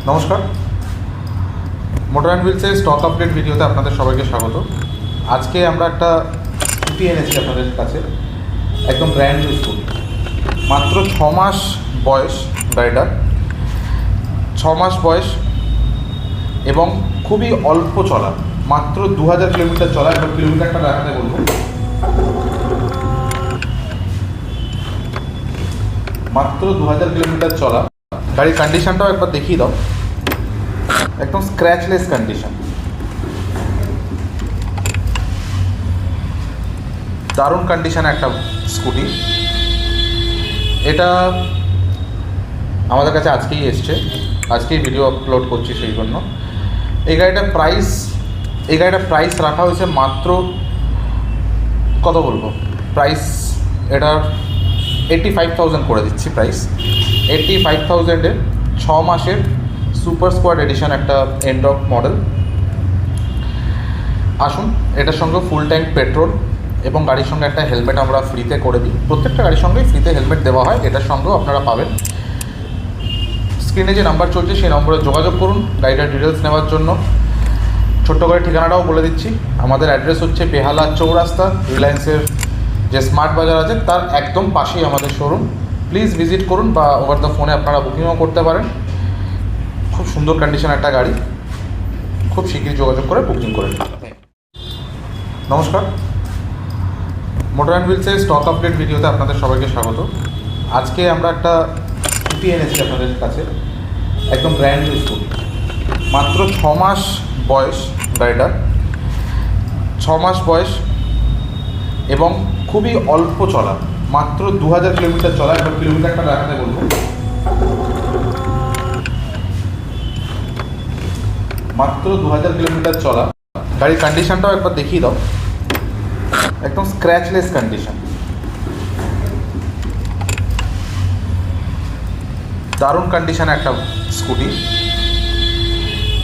নমস্কার, motor and হুইলসের stock update ভিডিওতে আপনাদের সবাইকে স্বাগত। আজকে আমরা একটা স্কুটি এনেছি আপনাদের কাছে, একদম ব্র্যান্ড নিউ স্কুটি। মাত্র 6 মাস বয়স গাড়িটার, 6 মাস বয়স এবং খুবই অল্প চলা, মাত্র 2000 কিলোমিটার চলা। একবার কিলোমিটারটা দেখাতে বলবো। মাত্র 2000 কিলোমিটার চলা। গাড়ির কন্ডিশনটাও একবার দেখিয়ে দাও, একদম স্ক্র্যাচলেস কন্ডিশন। দারুণ কন্ডিশনে একটা স্কুটি। এটা আমাদের কাছে আজকেই এসছে, আজকেই ভিডিও আপলোড করছি, সেই জন্য এই গাড়িটার প্রাইস রাখা হয়েছে মাত্র, কত বলবো প্রাইস, এটার 85,000 করে দিচ্ছি প্রাইস। 85,000-এ 6 মাসের সুপার স্কোয়াড এডিশন একটা এন্ডক মডেল। আসুন, এটার সঙ্গে ফুল ট্যাঙ্ক পেট্রোল এবং গাড়ির সঙ্গে একটা হেলমেট আমরা ফ্রিতে করে দিই। প্রত্যেকটা গাড়ির সঙ্গেই ফ্রিতে হেলমেট দেওয়া হয়, এটার সঙ্গেও আপনারা পাবেন। স্ক্রিনে যে নাম্বার চলছে সেই নম্বরে যোগাযোগ করুন গাড়িটার ডিটেলস নেওয়ার জন্য। ছোট্ট করে ঠিকানাটাও বলে দিচ্ছি, আমাদের অ্যাড্রেস হচ্ছে বেহালা চৌরাস্তা, রিলায়েন্সের যে স্মার্ট বাজার আছে তার একদম পাশেই আমাদের শোরুম। প্লিজ ভিজিট করুন, বা ওভার দ্য ফোনে আপনারা বুকিংও করতে পারেন। খুব সুন্দর কন্ডিশন একটা গাড়ি, খুব শীঘ্রই যোগাযোগ করে বুকিং করে নিন। নমস্কার, মোটর অ্যান্ড হুইলসের স্টক আপডেট ভিডিওতে আপনাদের সবাইকে স্বাগত। আজকে আমরা একটা স্কুটি এনেছি আপনাদের কাছে, একদম ব্র্যান্ড নিউ স্কুটি। মাত্র 6 মাস বয়স গাড়িটার, 6 মাস বয়স এবং খুবই অল্প চলা, মাত্র 2000 কিলোমিটার চলা। একবার কিলোমিটারটা দেখাতে বলবো। মাত্র 2000 কিলোমিটার চলা। গাড়ির কন্ডিশনটাও একবার দেখিয়ে দাও, একদম স্ক্র্যাচলেস কন্ডিশন। দারুণ কন্ডিশনে একটা স্কুটি।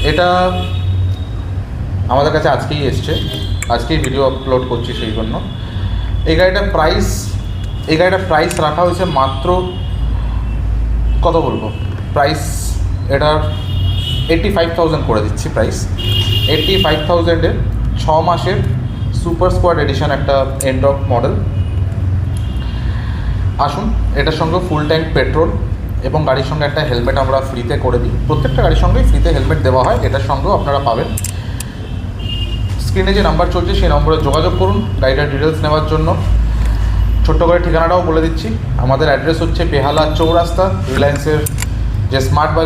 এটা আমাদের কাছে আজকেই এসছে, আজকেই ভিডিও আপলোড করছি, সেই জন্য এই গাড়িটার প্রাইস রাখা হয়েছে মাত্র, কত বলবো প্রাইস, এটার 85,000 করে দিচ্ছি প্রাইস। 85,000-এ 6 মাসের সুপার স্কোয়াড এডিশন একটা এন্ডক মডেল। আসুন, এটার সঙ্গে ফুল ট্যাঙ্ক পেট্রোল এবং গাড়ির সঙ্গে একটা হেলমেট আমরা ফ্রিতে করে দিই। প্রত্যেকটা গাড়ির সঙ্গেই ফ্রিতে হেলমেট দেওয়া হয়, এটার সঙ্গেও আপনারা পাবেন। স্ক্রিনে যে নাম্বার চলছে সেই নম্বরে যোগাযোগ করুন গাড়িটার ডিটেলস নেওয়ার জন্য। ছোট্ট করে ঠিকানাটাও বলে দিচ্ছি, আমাদের অ্যাড্রেস হচ্ছে বেহালা চৌরাস্তা, রিলায়েন্সের যে স্মার্ট বাজার